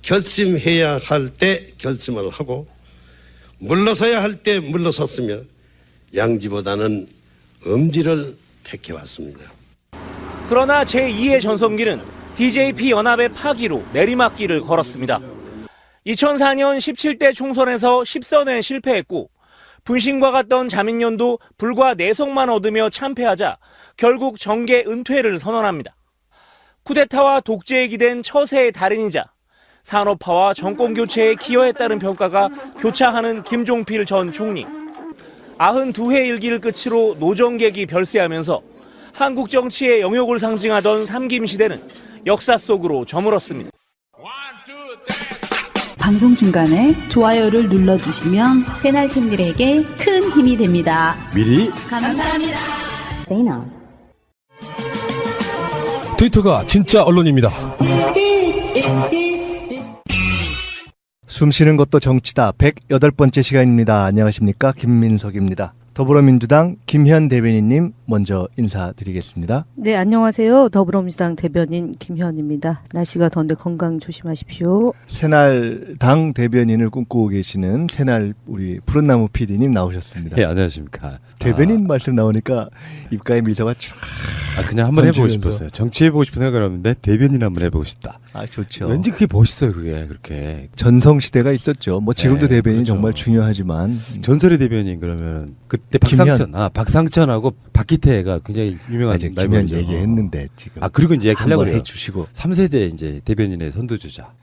결심해야 할 때 결심을 하고 물러서야 할 때 물러섰으며 양지보다는 엄지를 택해왔습니다. 그러나 제2의 전성기는 DJP 연합의 파기로 내리막길을 걸었습니다. 2004년 17대 총선에서 10선에 실패했고 분신과 같던 자민련도 불과 4석만 얻으며 참패하자 결국 정계 은퇴를 선언합니다. 쿠데타와 독재에 기댄 처세의 달인이자 산업화와 정권교체에 기여했다는 평가가 교차하는 김종필 전 총리. 92회 일기를 끝으로 노정객이 별세하면서 한국 정치의 영역을 상징하던 삼김시대는 역사 속으로 저물었습니다. 방송 중간에 좋아요를 눌러주시면 새날팀들에게 큰 힘이 됩니다. 미리 감사합니다. 트위터가 진짜 언론입니다. 숨쉬는 것도 정치다. 108번째 시간입니다. 안녕하십니까? 김민석입니다. 더불어민주당 김현 대변인님 먼저 인사드리겠습니다. 네, 안녕하세요. 더불어민주당 대변인 김현입니다. 날씨가 더운데 건강 조심하십시오. 새날당 대변인을 꿈꾸고 계시는 새날 우리 푸른나무 PD님 나오셨습니다. 네, 안녕하십니까. 대변인 말씀 나오니까 입가에 미소가 쫙. 그냥 한번 해보고 던지면서. 싶었어요. 정치해보고 싶은 생각을 하는데 대변인 한번 해보고 싶다. 아, 좋죠. 왠지 그게 멋있어요, 그게 그렇게. 전성시대가 있었죠. 뭐 지금도 네, 대변인이 그렇죠. 정말 중요하지만. 전설의 대변인 그러면 그때 김현. 박상천하고 박기태가 굉장히 유명한 아직 김현 라이벌이죠. 얘기했는데 지금. 그리고 이제 얘기하려고 한번 그래요. 해주시고 3세대 이제 대변인의 선두주자.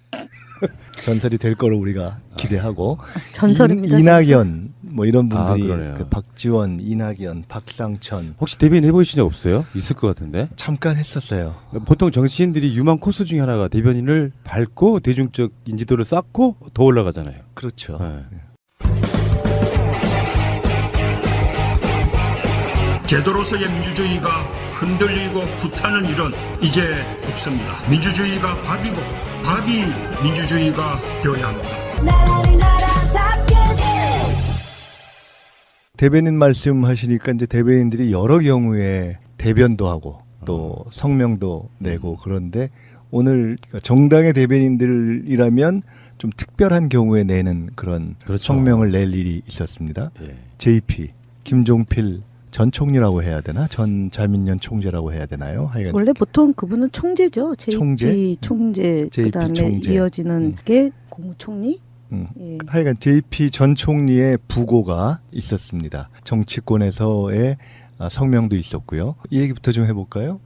전설이 될 거로 우리가 기대하고. 전설입니다. 이낙연 뭐 이런 분들이 그러네요. 그 박지원, 이낙연, 박상천 혹시 대변인 해보신 적 없어요? 있을 것 같은데. 잠깐 했었어요. 보통 정치인들이 유망 코스 중에 하나가 대변인을 밟고 대중적 인지도를 쌓고 더 올라가잖아요. 그렇죠. 네. 제도로서의 민주주의가 흔들리고 구타는 일은 이제 없습니다. 민주주의가 밥이고 밥이 민주주의가 되어야 합니다. 대변인 말씀하시니까 이제 대변인들이 여러 경우에 대변도 하고 또 성명도 내고 그런데 오늘 정당의 대변인들이라면 좀 특별한 경우에 내는 그런 그렇죠. 성명을 낼 일이 있었습니다. 예. JP 김종필 전 총리라고 해야 되나? 전 자민련 총재라고 해야 되나요? 하여간 원래 보통 그분은 총재죠. JP 총재? JP 그다음에 총재. 이어지는 게 국무총리. 예. 하여간 JP 전 총리의 부고가 있었습니다. 정치권에서의 성명도 있었고요. 이 얘기부터 좀 해볼까요?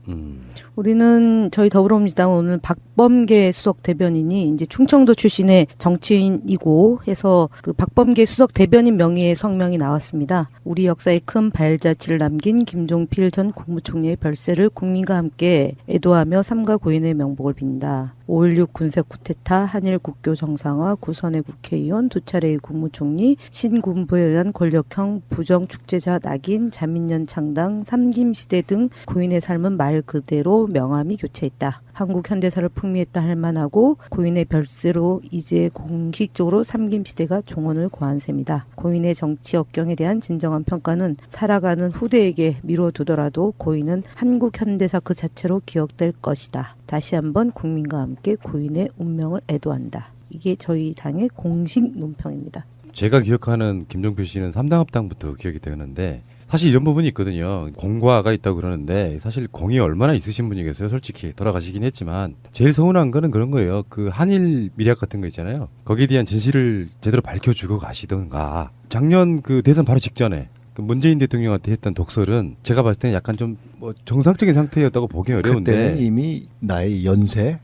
우리는 저희 더불어민주당 오늘 박범계 수석 대변인이 이제 충청도 출신의 정치인이고 해서 그 박범계 수석 대변인 명의의 성명이 나왔습니다. 우리 역사에 큰 발자취를 남긴 김종필 전 국무총리의 별세를 국민과 함께 애도하며 삼가 고인의 명복을 빈다. 5.16 군사 쿠데타, 한일 국교 정상화, 구선의 국회의원, 두 차례의 국무총리, 신군부에 의한 권력형 부정축제자 낙인, 자민련 창당, 삼김시대 등 고인의 삶은 말 그대로 명암이 교체했다. 한국 현대사를 풍미했다 할 만하고 고인의 별세로 이제 공식적으로 삼김시대가 종언을 고한 셈이다. 고인의 정치 역경에 대한 진정한 평가는 살아가는 후대에게 미뤄두더라도 고인은 한국 현대사 그 자체로 기억될 것이다. 다시 한번 국민과 함께 고인의 운명을 애도한다. 이게 저희 당의 공식 논평입니다. 제가 기억하는 김종필 씨는 3당 합당부터 기억이 되는데 사실 이런 부분이 있거든요. 공과가 있다고 그러는데 사실 공이 얼마나 있으신 분이겠어요. 솔직히 돌아가시긴 했지만 제일 서운한 거는 그런 거예요. 그 한일 미략 같은 거 있잖아요. 거기에 대한 진실을 제대로 밝혀주고 가시던가. 작년 그 대선 바로 직전에 그 문재인 대통령한테 했던 독설은 제가 봤을 때는 약간 좀 뭐 정상적인 상태였다고 보기 어려운데 그때는 이미 나의 연세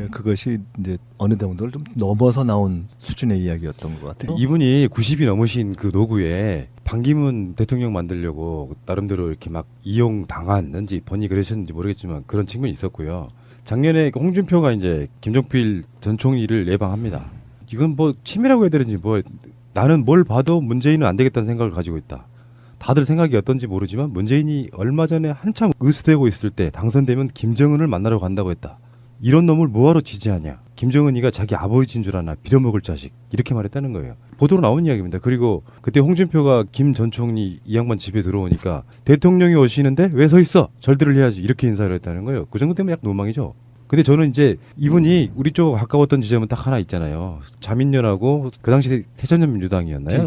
그것이 이제 어느 정도를 좀 넘어서 나온 수준의 이야기였던 것 같아요. 이분이 90이 넘으신 그 노구에 반기문 대통령 만들려고 나름대로 이렇게 막 이용 당했는지 본인이 그러셨는지 모르겠지만 그런 측면이 있었고요. 작년에 홍준표가 이제 김종필 전 총리를 예방합니다. 이건 뭐 치매라고 해야 되는지 뭐 나는 뭘 봐도 문재인은 안 되겠다는 생각을 가지고 있다. 다들 생각이 어떤지 모르지만 문재인이 얼마 전에 한참 의수되고 있을 때 당선되면 김정은을 만나러 간다고 했다. 이런 놈을 뭐하러 지지하냐. 김정은이가 자기 아버지인 줄 아나 빌어먹을 자식. 이렇게 말했다는 거예요. 보도로 나온 이야기입니다. 그리고 그때 홍준표가 김 전 총리 이 양반 집에 들어오니까 대통령이 오시는데 왜 서 있어? 절들을 해야지. 이렇게 인사를 했다는 거예요. 그 정도 되면 약 노망이죠. 근데 저는 이제 이분이 우리 쪽하고 가까웠던 지점은 딱 하나 있잖아요. 자민련하고 그 당시 새천년민주당이었나요?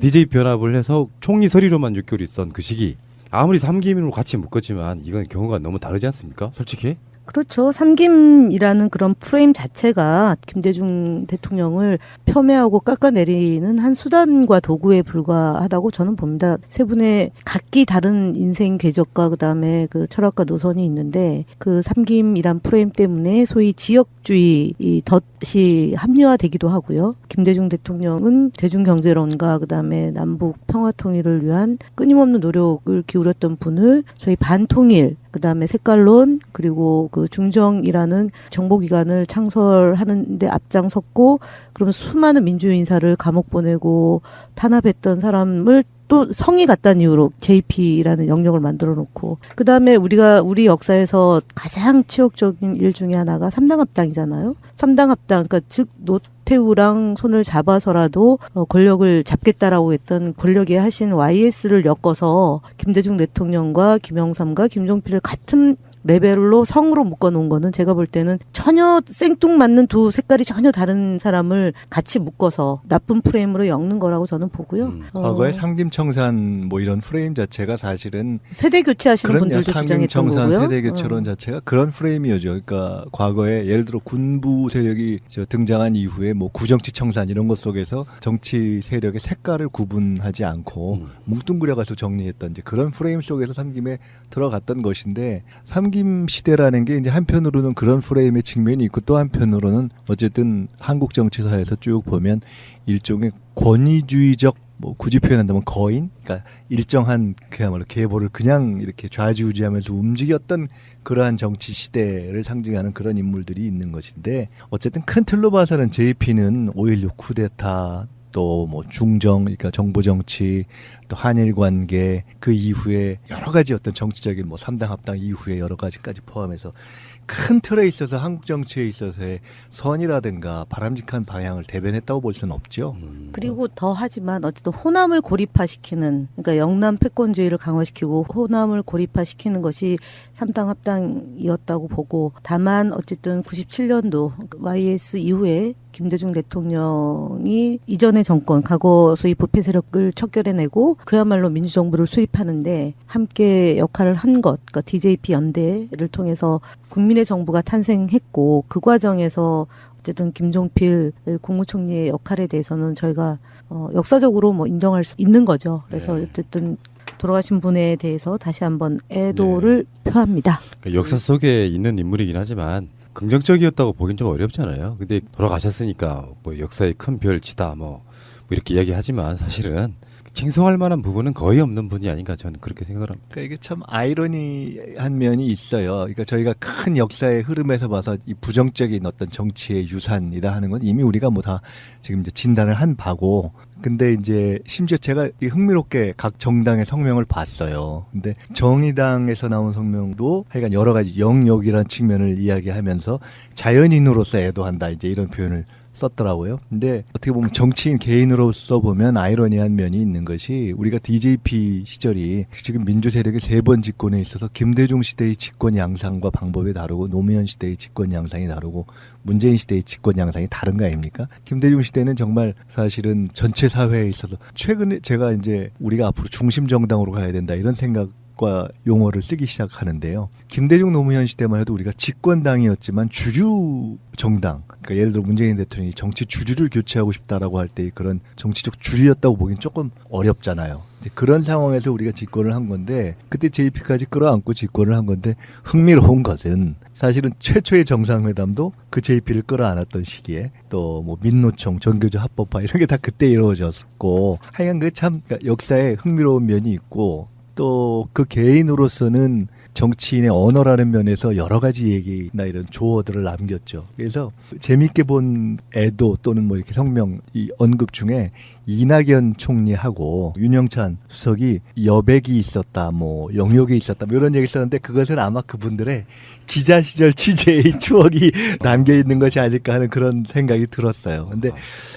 DJP 연합을 해서 총리 서리로만 6개월 있던 그 시기. 아무리 삼김으로 같이 묶었지만 이건 경우가 너무 다르지 않습니까? 솔직히. 그렇죠. 삼김이라는 그런 프레임 자체가 김대중 대통령을 폄훼하고 깎아내리는 한 수단과 도구에 불과하다고 저는 봅니다. 세 분의 각기 다른 인생 궤적과 그다음에 그 철학과 노선이 있는데 그 삼김이란 프레임 때문에 소위 지역주의 덫이 합리화되기도 하고요. 김대중 대통령은 대중경제론과 그다음에 남북 평화통일을 위한 끊임없는 노력을 기울였던 분을 소위 반통일 그다음에 색깔론 그리고 그 중정이라는 정보기관을 창설하는데 앞장섰고 그러면 수많은 민주주의 인사를 감옥 보내고 탄압했던 사람을 또 성이 같다는 이유로 JP라는 영역을 만들어 놓고 그다음에 우리가 우리 역사에서 가장 치욕적인 일 중에 하나가 삼당합당이잖아요. 삼당합당 그러니까 즉 노태우랑 손을 잡아서라도 권력을 잡겠다라고 했던 권력에 하신 YS를 엮어서 김대중 대통령과 김영삼과 김종필을 같은 레벨로 성으로 묶어놓은 거는 제가 볼 때는 전혀 생뚱맞는 두 색깔이 전혀 다른 사람을 같이 묶어서 나쁜 프레임으로 엮는 거라고 저는 보고요. 과거에 상김청산 뭐 이런 프레임 자체가 사실은 세대 교체하시는 분들도 주장했던 상김청산 거고요. 세대 교체론 자체가 그런 프레임이었죠. 그러니까 과거에 예를 들어 군부 세력이 등장한 이후에 뭐 구정치 청산 이런 것 속에서 정치 세력의 색깔을 구분하지 않고 뭉뚱그려가지고 정리했던 이제 그런 프레임 속에서 삼김에 들어갔던 것인데 삼김 시대라는 게 이제 한편으로는 그런 프레임의 측면이 있고 또 한편으로는 어쨌든 한국 정치사에서 쭉 보면 일종의 권위주의적 뭐 굳이 표현한다면 거인, 그러니까 일정한 그야말로 계보를 그냥 이렇게 좌지우지하면서 움직였던 그러한 정치 시대를 상징하는 그런 인물들이 있는 것인데 어쨌든 큰 틀로 봐서는 JP는 5.16 쿠데타 또 뭐 중정, 그러니까 정보 정치, 또 한일 관계 그 이후에 여러 가지 어떤 정치적인 뭐 삼당 합당 이후에 여러 가지까지 포함해서 큰 틀에 있어서 한국 정치에 있어서의 선이라든가 바람직한 방향을 대변했다고 볼 수는 없죠. 그리고 더 하지만 어쨌든 호남을 고립화시키는 그러니까 영남 패권주의를 강화시키고 호남을 고립화시키는 것이 삼당 합당이었다고 보고 다만 어쨌든 97년도 YS 이후에 김대중 대통령이 이전의 정권, 과거 소위 부패 세력을 척결해내고 그야말로 민주정부를 수립하는데 함께 역할을 한 것, 그러니까 DJP 연대를 통해서 국민의 정부가 탄생했고 그 과정에서 어쨌든 김종필 국무총리의 역할에 대해서는 저희가 역사적으로 뭐 인정할 수 있는 거죠. 그래서 어쨌든 돌아가신 분에 대해서 다시 한번 애도를 표합니다. 그러니까 역사 속에 있는 인물이긴 하지만 긍정적이었다고 보긴 좀 어렵잖아요. 근데 돌아가셨으니까 뭐 역사에 큰 별치다 뭐 이렇게 이야기하지만 사실은 칭송할 만한 부분은 거의 없는 분이 아닌가 저는 그렇게 생각을 합니다. 그러니까 이게 참 아이러니한 면이 있어요. 그러니까 저희가 큰 역사의 흐름에서 봐서 이 부정적인 어떤 정치의 유산이다 하는 건 이미 우리가 뭐 다 지금 이제 진단을 한 바고 근데 이제 심지어 제가 이 흥미롭게 각 정당의 성명을 봤어요. 근데 정의당에서 나온 성명도 하여간 여러 가지 영역이라는 측면을 이야기하면서 자연인으로서 애도한다 이제 이런 표현을 썼더라고요. 근데 어떻게 보면 정치인 개인으로서 보면 아이러니한 면이 있는 것이 우리가 DJP 시절이 지금 민주 세력의 3번 집권에 있어서 김대중 시대의 집권 양상과 방법이 다르고 노무현 시대의 집권 양상이 다르고 문재인 시대의 집권 양상이 다른 거 아닙니까? 김대중 시대는 정말 사실은 전체 사회에 있어서 최근에 제가 이제 우리가 앞으로 중심 정당으로 가야 된다 이런 생각과 용어를 쓰기 시작하는데요. 김대중 노무현 시대만 해도 우리가 집권당이었지만 주류 정당, 그러니까 예를 들어 문재인 대통령이 정치 주류를 교체하고 싶다라고 할 때 그런 정치적 주류였다고 보기엔 조금 어렵잖아요. 이제 그런 상황에서 우리가 집권을 한 건데 그때 JP까지 끌어안고 집권을 한 건데 흥미로운 것은 사실은 최초의 정상회담도 그 JP를 끌어안았던 시기에 또 뭐 민노총, 전교조 합법화 이런 게 다 그때 이루어졌고 하여간 그 참 역사에 흥미로운 면이 있고 또 그 개인으로서는 정치인의 언어라는 면에서 여러 가지 얘기나 이런 조어들을 남겼죠. 그래서 재미있게 본 애도 또는 뭐 이렇게 성명 이 언급 중에 이낙연 총리하고 윤영찬 수석이 여백이 있었다, 뭐 영역이 있었다, 뭐 이런 얘기 썼는데 그것은 아마 그분들의 기자 시절 취재의 추억이 담겨 있는 것이 아닐까 하는 그런 생각이 들었어요. 근데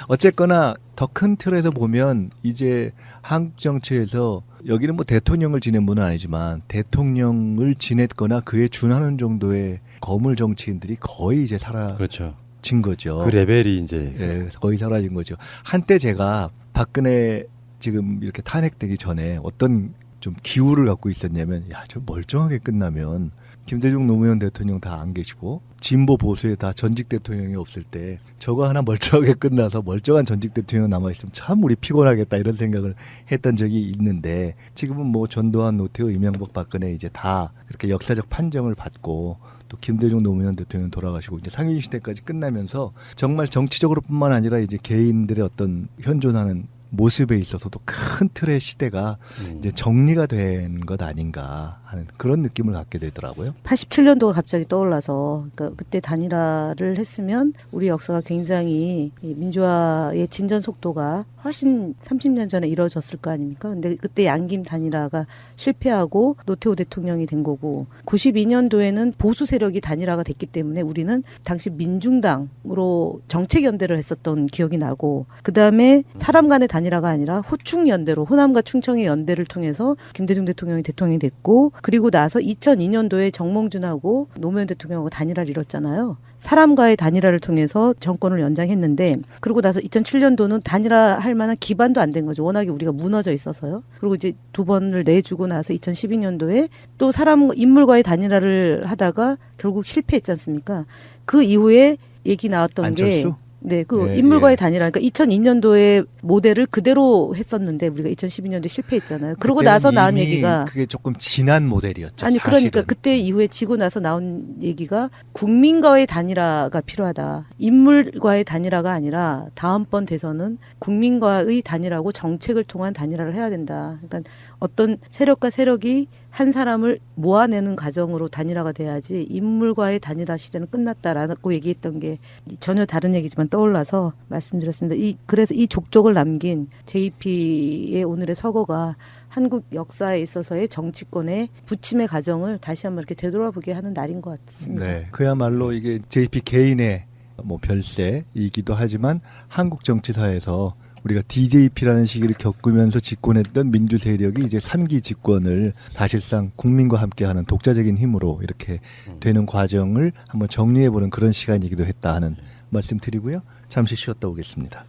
어쨌거나 더 큰 틀에서 보면 이제 한국 정치에서 여기는 뭐 대통령을 지낸 분은 아니지만 대통령을 지냈거나 그에 준하는 정도의 거물 정치인들이 거의 이제 사라진 그렇죠. 거죠. 그 레벨이 이제 예, 거의 사라진 거죠. 한때 제가 박근혜 지금 이렇게 탄핵되기 전에 어떤 좀 기우를 갖고 있었냐면, 야, 좀 멀쩡하게 끝나면 김대중 노무현 대통령 다 안 계시고 진보 보수에 다 전직 대통령이 없을 때 저거 하나 멀쩡하게 끝나서 멀쩡한 전직 대통령 남아있으면 참 우리 피곤하겠다 이런 생각을 했던 적이 있는데, 지금은 뭐 전두환, 노태우, 이명박, 박근혜 이제 다 이렇게 역사적 판정을 받고 또 김대중 노무현 대통령 돌아가시고 이제 상임 시대까지 끝나면서 정말 정치적으로뿐만 아니라 이제 개인들의 어떤 현존하는 모습에 있어서도 큰 틀의 시대가 이제 정리가 된 것 아닌가 하는 그런 느낌을 갖게 되더라고요. 87년도가 갑자기 떠올라서, 그러니까 그때 단일화를 했으면 우리 역사가 굉장히 이 민주화의 진전 속도가 훨씬 30년 전에 이루어졌을 거 아닙니까? 근데 그때 양김 단일화가 실패하고 노태우 대통령이 된 거고, 92년도에는 보수 세력이 단일화가 됐기 때문에 우리는 당시 민중당으로 정책 연대를 했었던 기억이 나고, 그 다음에 사람 간의 단일화가 아니라 호충 연대로 호남과 충청의 연대를 통해서 김대중 대통령이 대통령이 됐고, 그리고 나서 2002년도에 정몽준하고 노무현 대통령하고 단일화를 이뤘잖아요. 사람과의 단일화를 통해서 정권을 연장했는데, 그러고 나서 2007년도는 단일화 할 만한 기반도 안 된 거죠. 워낙에 우리가 무너져 있어서요. 그리고 이제 두 번을 내주고 나서 2012년도에 또 사람 인물과의 단일화를 하다가 결국 실패했지 않습니까? 그 이후에 얘기 나왔던 안철수? 게 네, 그 예, 인물과의 예. 단일화, 그러니까 2002년도의 모델을 그대로 했었는데 우리가 2012년도에 실패했잖아요. 그러고 나서 나온 이미 얘기가, 그게 조금 지난 모델이었죠. 아니 그러니까 사실은. 그때 이후에 지고 나서 나온 얘기가 국민과의 단일화가 필요하다. 인물과의 단일화가 아니라 다음번 대선은 국민과의 단일화고 정책을 통한 단일화를 해야 된다. 그러니까 어떤 세력과 세력이 한 사람을 모아내는 과정으로 단일화가 돼야지 인물과의 단일화 시대는 끝났다라고 얘기했던 게 전혀 다른 얘기지만 떠올라서 말씀드렸습니다. 그래서 이 족적을 남긴 JP의 오늘의 서거가 한국 역사에 있어서의 정치권의 부침의 과정을 다시 한번 이렇게 되돌아보게 하는 날인 것 같습니다. 네, 그야말로 이게 JP 개인의 뭐 별세이기도 하지만 한국 정치사에서 우리가 DJP라는 시기를 겪으면서 집권했던 민주 세력이 이제 3기 집권을 사실상 국민과 함께하는 독자적인 힘으로 이렇게 되는 과정을 한번 정리해보는 그런 시간이기도 했다 하는 말씀 드리고요. 잠시 쉬었다 오겠습니다.